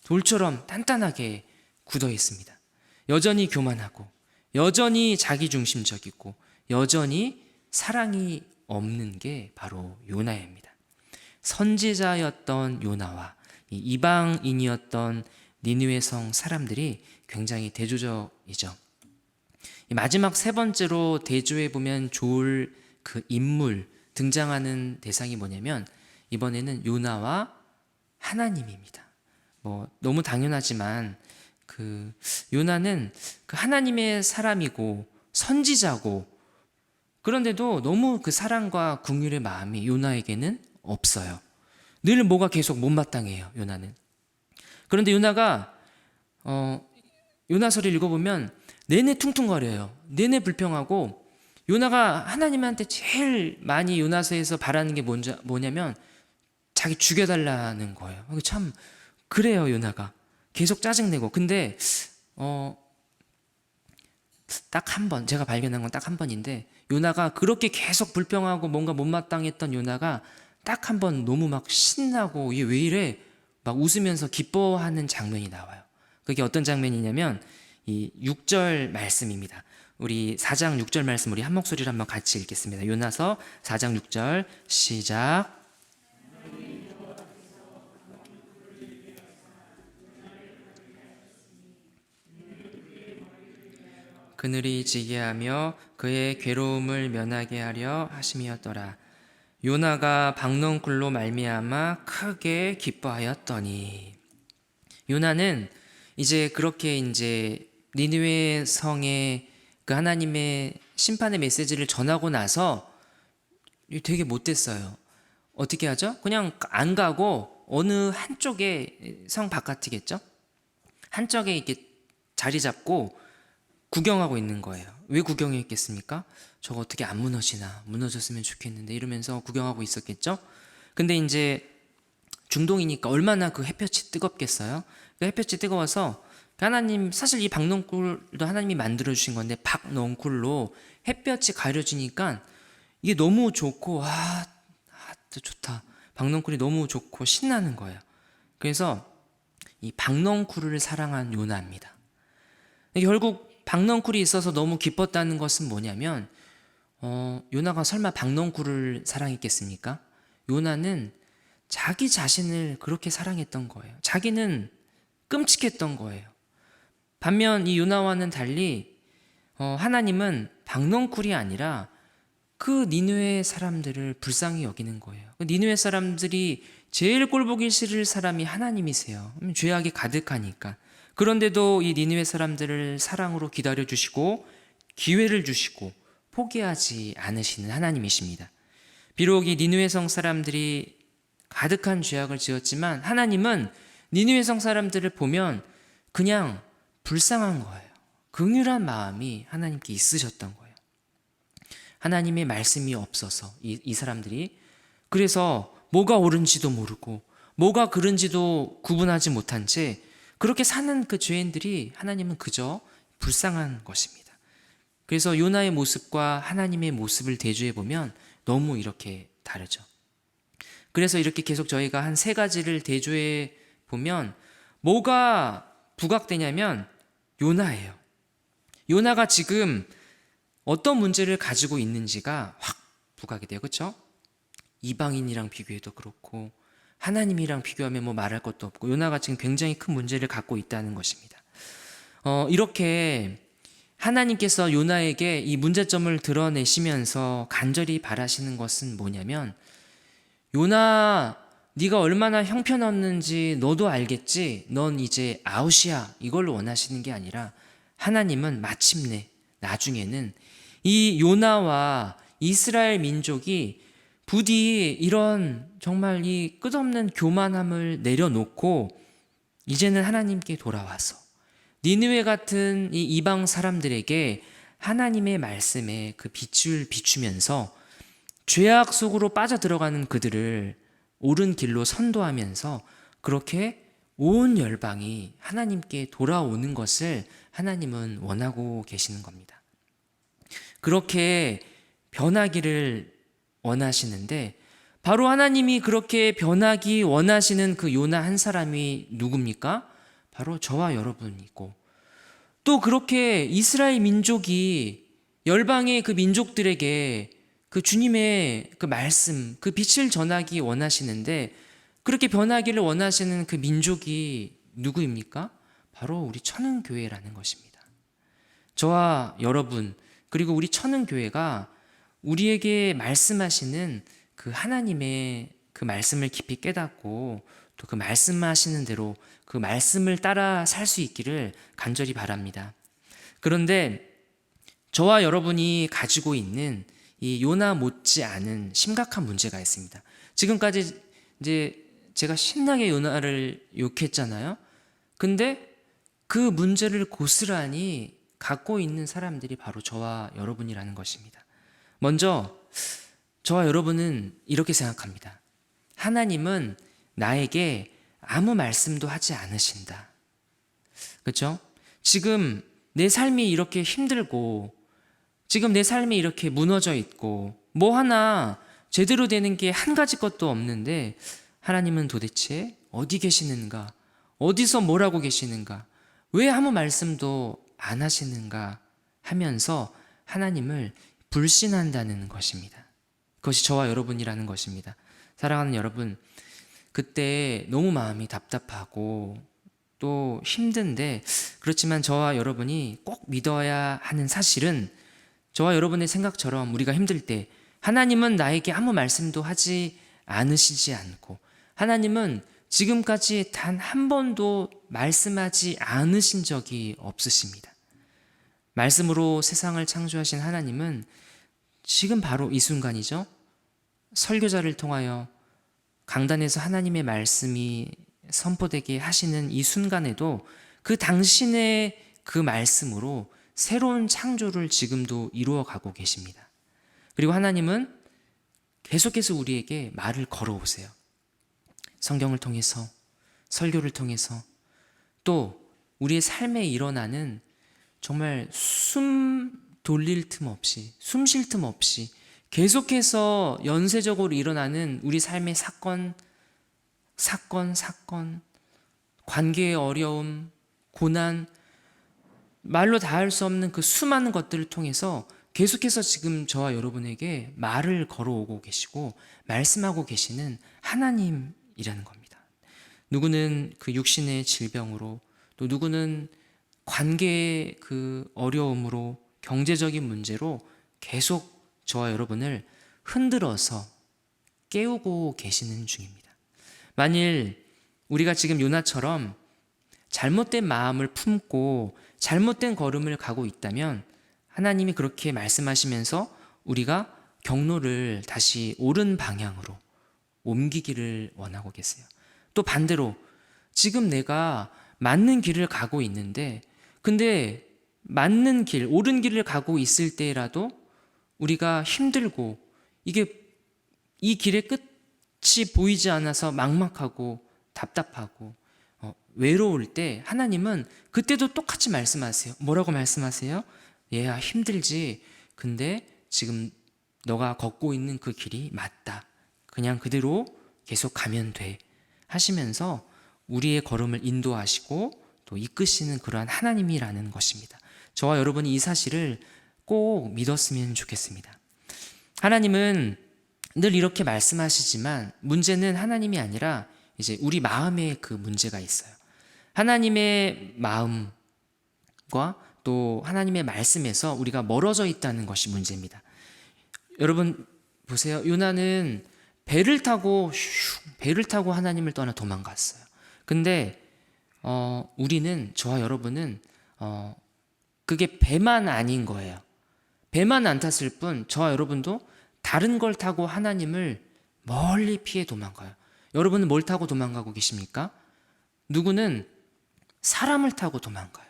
돌처럼 단단하게 굳어 있습니다. 여전히 교만하고 여전히 자기중심적이고 여전히 사랑이 없는 게 바로 요나입니다. 선지자였던 요나와 이방인이었던 니느웨 성 사람들이 굉장히 대조적이죠. 마지막 세 번째로 대조해 보면 좋을 그 인물 등장하는 대상이 뭐냐면 이번에는 요나와 하나님입니다. 너무 당연하지만 그 요나는 그 하나님의 사람이고 선지자고 그런데도 너무 그 사랑과 긍휼의 마음이 요나에게는 없어요. 늘 뭐가 계속 못마땅해요. 요나는. 그런데 요나가 요나서를 읽어보면 내내 퉁퉁거려요. 내내 불평하고 요나가 하나님한테 제일 많이 요나서에서 바라는 게 뭐냐면 자기 죽여달라는 거예요. 참 그래요. 요나가 계속 짜증내고 근데 딱 한 번 제가 발견한 건 딱 한 번인데 요나가 그렇게 계속 불평하고 뭔가 못마땅했던 요나가 딱 한 번 너무 막 신나고 이게 왜 이래 막 웃으면서 기뻐하는 장면이 나와요. 그게 어떤 장면이냐면 이 6절 말씀입니다. 우리 4장 6절 말씀 우리 한 목소리로 한번 같이 읽겠습니다. 요나서 4장 6절 시작. 그늘이 지게 하며 그의 괴로움을 면하게 하려 하심이었더라. 요나가 박넝쿨로 말미암아 크게 기뻐하였더니. 요나는 이제 그렇게 이제 니느웨 성에 그 하나님의 심판의 메시지를 전하고 나서 되게 못됐어요. 어떻게 하죠? 그냥 안 가고 어느 한쪽에, 성 바깥이겠죠? 한쪽에 이렇게 자리 잡고 구경하고 있는 거예요. 왜 구경했겠습니까? 저거 어떻게 안 무너지나, 무너졌으면 좋겠는데 이러면서 구경하고 있었겠죠? 근데 이제 중동이니까 얼마나 그 햇볕이 뜨겁겠어요? 그 햇볕이 뜨거워서 하나님, 사실 이 박넝쿨도 하나님이 만들어 주신 건데 박넝쿨로 햇볕이 가려지니까 이게 너무 좋고 또 좋다. 박넝쿨이 너무 좋고 신나는 거예요. 그래서 이 박넝쿨을 사랑한 요나입니다. 결국 박넝쿨이 있어서 너무 기뻤다는 것은 뭐냐면 요나가 설마 박넝쿨을 사랑했겠습니까? 요나는 자기 자신을 그렇게 사랑했던 거예요. 자기는 끔찍했던 거예요. 반면 이 요나와는 달리 하나님은 박넝쿨이 아니라 그 니느웨 사람들을 불쌍히 여기는 거예요. 그 니느웨 사람들이 제일 꼴보기 싫을 사람이 하나님이세요. 죄악이 가득하니까. 그런데도 이 니느웨 사람들을 사랑으로 기다려주시고 기회를 주시고 포기하지 않으시는 하나님이십니다. 비록 이 니느웨 성 사람들이 가득한 죄악을 지었지만 하나님은 니느웨 성 사람들을 보면 그냥 불쌍한 거예요. 긍휼한 마음이 하나님께 있으셨던 거예요. 하나님의 말씀이 없어서 이 사람들이, 그래서 뭐가 옳은지도 모르고 뭐가 그른지도 구분하지 못한 채 그렇게 사는 그 죄인들이 하나님은 그저 불쌍한 것입니다. 그래서 요나의 모습과 하나님의 모습을 대조해 보면 너무 이렇게 다르죠. 그래서 이렇게 계속 저희가 한 3가지를 대조해 보면 뭐가 부각되냐면 요나예요. 요나가 지금 어떤 문제를 가지고 있는지가 확 부각이 돼요. 그렇죠? 이방인이랑 비교해도 그렇고 하나님이랑 비교하면 뭐 말할 것도 없고 요나가 지금 굉장히 큰 문제를 갖고 있다는 것입니다. 이렇게 하나님께서 요나에게 이 문제점을 드러내시면서 간절히 바라시는 것은 뭐냐면, 요나, 네가 얼마나 형편없는지 너도 알겠지? 넌 이제 아웃이야. 이걸 원하시는 게 아니라 하나님은 마침내 나중에는 이 요나와 이스라엘 민족이 부디 이런 정말 이 끝없는 교만함을 내려놓고 이제는 하나님께 돌아와서 니느웨 같은 이 이방 사람들에게 하나님의 말씀에 그 빛을 비추면서 죄악 속으로 빠져들어가는 그들을 옳은 길로 선도하면서 그렇게 온 열방이 하나님께 돌아오는 것을 하나님은 원하고 계시는 겁니다. 그렇게 변하기를 원하시는데, 바로 하나님이 그렇게 변하기 원하시는 그 요나 한 사람이 누굽니까? 바로 저와 여러분이고, 또 그렇게 이스라엘 민족이 열방의 그 민족들에게 그 주님의 그 말씀, 그 빛을 전하기 원하시는데, 그렇게 변하기를 원하시는 그 민족이 누구입니까? 바로 우리 천은교회라는 것입니다. 저와 여러분, 그리고 우리 천은교회가 우리에게 말씀하시는 그 하나님의 그 말씀을 깊이 깨닫고 또 그 말씀하시는 대로 그 말씀을 따라 살 수 있기를 간절히 바랍니다. 그런데 저와 여러분이 가지고 있는 이 요나 못지않은 심각한 문제가 있습니다. 지금까지 이제 제가 신나게 요나를 욕했잖아요. 근데 그 문제를 고스란히 갖고 있는 사람들이 바로 저와 여러분이라는 것입니다. 먼저 저와 여러분은 이렇게 생각합니다. 하나님은 나에게 아무 말씀도 하지 않으신다. 그렇죠? 지금 내 삶이 이렇게 힘들고 지금 내 삶이 이렇게 무너져 있고 뭐 하나 제대로 되는 게 한 가지 것도 없는데 하나님은 도대체 어디 계시는가? 어디서 뭘 하고 계시는가? 왜 아무 말씀도 안 하시는가? 하면서 하나님을 불신한다는 것입니다. 그것이 저와 여러분이라는 것입니다. 사랑하는 여러분, 그때 너무 마음이 답답하고 또 힘든데, 그렇지만 저와 여러분이 꼭 믿어야 하는 사실은, 저와 여러분의 생각처럼 우리가 힘들 때 하나님은 나에게 아무 말씀도 하지 않으시지 않고, 하나님은 지금까지 단 한 번도 말씀하지 않으신 적이 없으십니다. 말씀으로 세상을 창조하신 하나님은 지금 바로 이 순간이죠. 설교자를 통하여 강단에서 하나님의 말씀이 선포되게 하시는 이 순간에도 그 당신의 그 말씀으로 새로운 창조를 지금도 이루어 가고 계십니다. 그리고 하나님은 계속해서 우리에게 말을 걸어오세요. 성경을 통해서, 설교를 통해서, 또 우리의 삶에 일어나는 정말 숨 돌릴 틈 없이, 숨 쉴 틈 없이 계속해서 연쇄적으로 일어나는 우리 삶의 사건, 관계의 어려움, 고난, 말로 다 할 수 없는 그 수많은 것들을 통해서 계속해서 지금 저와 여러분에게 말을 걸어오고 계시고 말씀하고 계시는 하나님이라는 겁니다. 누구는 그 육신의 질병으로, 또 누구는 관계의 그 어려움으로, 경제적인 문제로 계속 저와 여러분을 흔들어서 깨우고 계시는 중입니다. 만일 우리가 지금 요나처럼 잘못된 마음을 품고 잘못된 걸음을 가고 있다면 하나님이 그렇게 말씀하시면서 우리가 경로를 다시 옳은 방향으로 옮기기를 원하고 계세요. 또 반대로 지금 내가 맞는 길을 가고 있는데, 근데 맞는 길, 옳은 길을 가고 있을 때라도 우리가 힘들고 이게 이 길의 끝이 보이지 않아서 막막하고 답답하고 외로울 때 하나님은 그때도 똑같이 말씀하세요. 뭐라고 말씀하세요? 얘야, 힘들지. 근데 지금 너가 걷고 있는 그 길이 맞다. 그냥 그대로 계속 가면 돼. 하시면서 우리의 걸음을 인도하시고 또 이끄시는 그러한 하나님이라는 것입니다. 저와 여러분이 이 사실을 꼭 믿었으면 좋겠습니다. 하나님은 늘 이렇게 말씀하시지만 문제는 하나님이 아니라 이제 우리 마음에 그 문제가 있어요. 하나님의 마음과 또 하나님의 말씀에서 우리가 멀어져 있다는 것이 문제입니다. 여러분 보세요. 요나는 배를 타고 하나님을 떠나 도망갔어요. 근데 우리는, 저와 여러분은 그게 배만 아닌 거예요. 배만 안 탔을 뿐 저와 여러분도 다른 걸 타고 하나님을 멀리 피해 도망가요. 여러분은 뭘 타고 도망가고 계십니까? 누구는 사람을 타고 도망가요.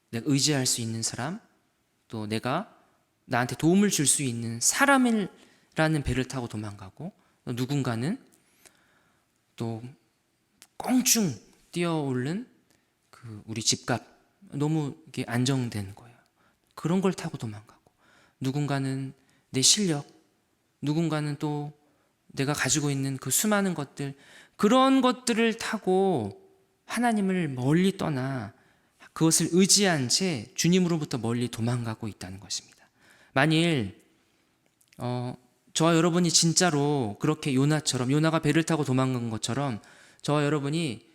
내가 의지할 수 있는 사람, 또 내가 나한테 도움을 줄 수 있는 사람이라는 배를 타고 도망가고, 누군가는 또 껑충 뛰어오른 그 우리 집값, 너무 이게 안정된 거예요. 그런 걸 타고 도망가고, 누군가는 내 실력, 누군가는 또 내가 가지고 있는 그 수많은 것들, 그런 것들을 타고 하나님을 멀리 떠나 그것을 의지한 채 주님으로부터 멀리 도망가고 있다는 것입니다. 만일 저와 여러분이 진짜로 그렇게 요나가 배를 타고 도망간 것처럼 저와 여러분이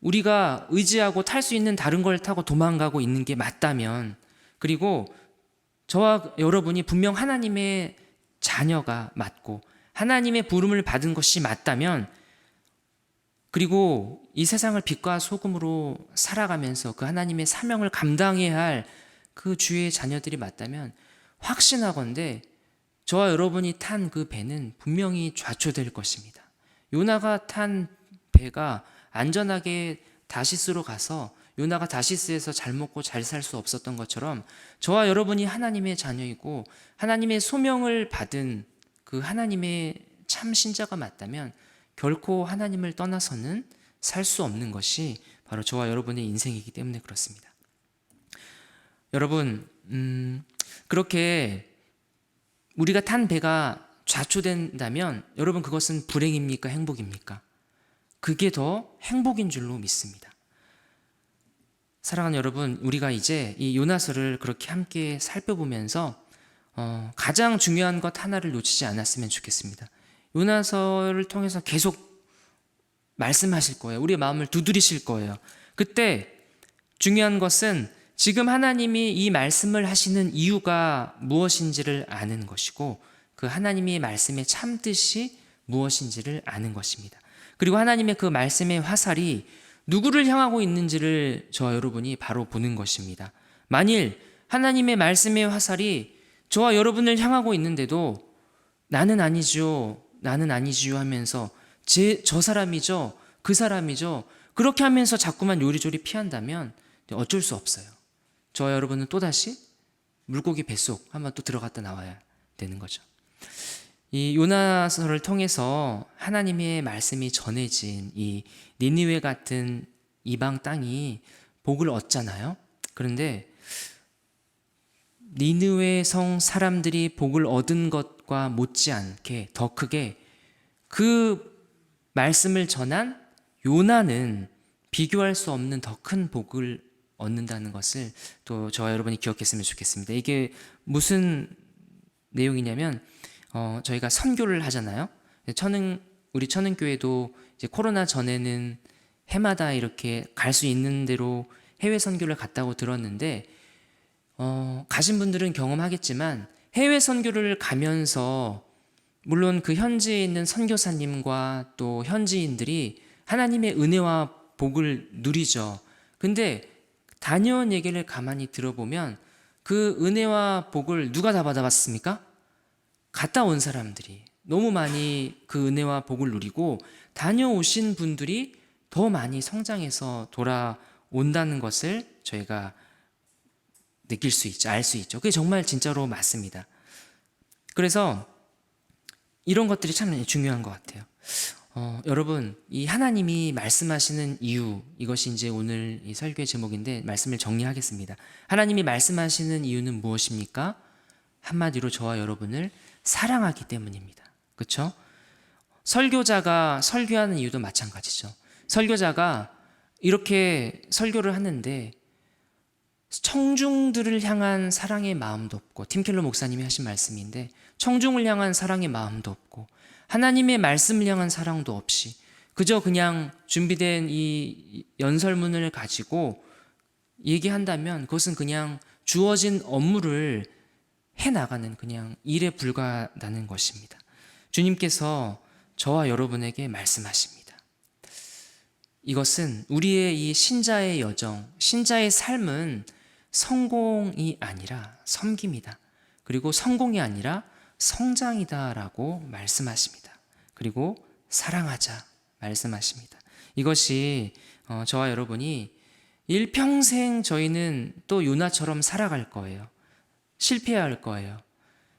우리가 의지하고 탈 수 있는 다른 걸 타고 도망가고 있는 게 맞다면, 그리고 저와 여러분이 분명 하나님의 자녀가 맞고 하나님의 부름을 받은 것이 맞다면, 그리고 이 세상을 빛과 소금으로 살아가면서 그 하나님의 사명을 감당해야 할 그 주의 자녀들이 맞다면, 확신하건대 저와 여러분이 탄 그 배는 분명히 좌초될 것입니다. 요나가 탄 배가 안전하게 다시스로 가서 요나가 다시스에서 잘 먹고 잘 살 수 없었던 것처럼, 저와 여러분이 하나님의 자녀이고 하나님의 소명을 받은 그 하나님의 참 신자가 맞다면 결코 하나님을 떠나서는 살 수 없는 것이 바로 저와 여러분의 인생이기 때문에 그렇습니다. 여러분, 그렇게 우리가 탄 배가 좌초된다면 여러분, 그것은 불행입니까? 행복입니까? 그게 더 행복인 줄로 믿습니다. 사랑하는 여러분, 우리가 이제 이 요나서를 그렇게 함께 살펴보면서 가장 중요한 것 하나를 놓치지 않았으면 좋겠습니다. 요나서를 통해서 계속 말씀하실 거예요. 우리의 마음을 두드리실 거예요. 그때 중요한 것은 지금 하나님이 이 말씀을 하시는 이유가 무엇인지를 아는 것이고, 그 하나님의 말씀의 참뜻이 무엇인지를 아는 것입니다. 그리고 하나님의 그 말씀의 화살이 누구를 향하고 있는지를 저와 여러분이 바로 보는 것입니다. 만일 하나님의 말씀의 화살이 저와 여러분을 향하고 있는데도 나는 아니죠, 나는 아니지요 하면서 저 사람이죠, 그 사람이죠, 그렇게 하면서 자꾸만 요리조리 피한다면 어쩔 수 없어요. 저와 여러분은 또다시 물고기 뱃속 한번 또 들어갔다 나와야 되는 거죠. 이 요나서를 통해서 하나님의 말씀이 전해진 이 니느웨 같은 이방 땅이 복을 얻잖아요. 그런데 니느웨 성 사람들이 복을 얻은 것과 못지않게 더 크게 그 말씀을 전한 요나는 비교할 수 없는 더 큰 복을 얻는다는 것을 또 저와 여러분이 기억했으면 좋겠습니다. 이게 무슨 내용이냐면 저희가 선교를 하잖아요. 우리 천은교회도 이제 코로나 전에는 해마다 이렇게 갈 수 있는 대로 해외 선교를 갔다고 들었는데, 가신 분들은 경험하겠지만 해외 선교를 가면서 물론 그 현지에 있는 선교사님과 또 현지인들이 하나님의 은혜와 복을 누리죠. 근데 다녀온 얘기를 가만히 들어보면 그 은혜와 복을 누가 다 받아봤습니까? 갔다 온 사람들이 너무 많이 그 은혜와 복을 누리고, 다녀오신 분들이 더 많이 성장해서 돌아온다는 것을 저희가 느낄 수 있죠. 알 수 있죠. 그게 정말 진짜로 맞습니다. 그래서 이런 것들이 참 중요한 것 같아요. 여러분, 이 하나님이 말씀하시는 이유, 이것이 이제 오늘 이 설교의 제목인데 말씀을 정리하겠습니다. 하나님이 말씀하시는 이유는 무엇입니까? 한마디로 저와 여러분을 사랑하기 때문입니다. 그렇죠? 설교자가 설교하는 이유도 마찬가지죠. 설교자가 이렇게 설교를 하는데 청중들을 향한 사랑의 마음도 없고, 팀켈러 목사님이 하신 말씀인데 청중을 향한 사랑의 마음도 없고 하나님의 말씀을 향한 사랑도 없이 그저 그냥 준비된 이 연설문을 가지고 얘기한다면 그것은 그냥 주어진 업무를 해나가는 그냥 일에 불과하다는 것입니다. 주님께서 저와 여러분에게 말씀하십니다. 이것은 우리의 이 신자의 여정, 신자의 삶은 성공이 아니라 섬김이다. 그리고 성공이 아니라 성장이다라고 말씀하십니다. 그리고 사랑하자 말씀하십니다. 이것이 저와 여러분이 일평생 저희는 또 요나처럼 살아갈 거예요. 실패할 거예요.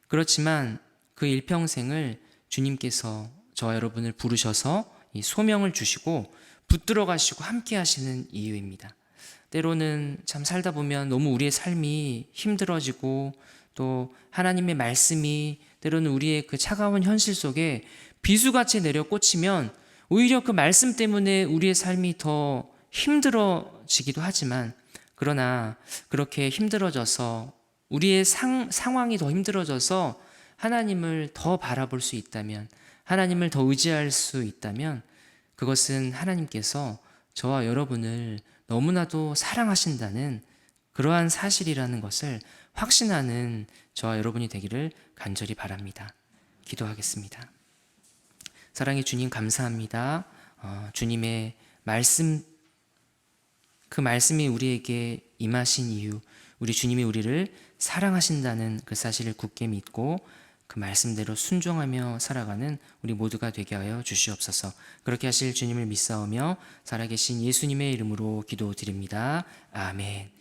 그렇지만 그 일평생을 주님께서 저와 여러분을 부르셔서 이 소명을 주시고 붙들어 가시고 함께 하시는 이유입니다. 때로는 참 살다 보면 너무 우리의 삶이 힘들어지고 또 하나님의 말씀이 때로는 우리의 그 차가운 현실 속에 비수같이 내려 꽂히면 오히려 그 말씀 때문에 우리의 삶이 더 힘들어지기도 하지만, 그러나 그렇게 힘들어져서 우리의 상황이 더 힘들어져서 하나님을 더 바라볼 수 있다면, 하나님을 더 의지할 수 있다면 그것은 하나님께서 저와 여러분을 너무나도 사랑하신다는 그러한 사실이라는 것을 확신하는 저와 여러분이 되기를 간절히 바랍니다. 기도하겠습니다. 사랑의 주님, 감사합니다. 주님의 말씀, 그 말씀이 우리에게 임하신 이유, 우리 주님이 우리를 사랑하신다는 그 사실을 굳게 믿고 그 말씀대로 순종하며 살아가는 우리 모두가 되게 하여 주시옵소서. 그렇게 하실 주님을 믿사오며 살아계신 예수님의 이름으로 기도드립니다. 아멘.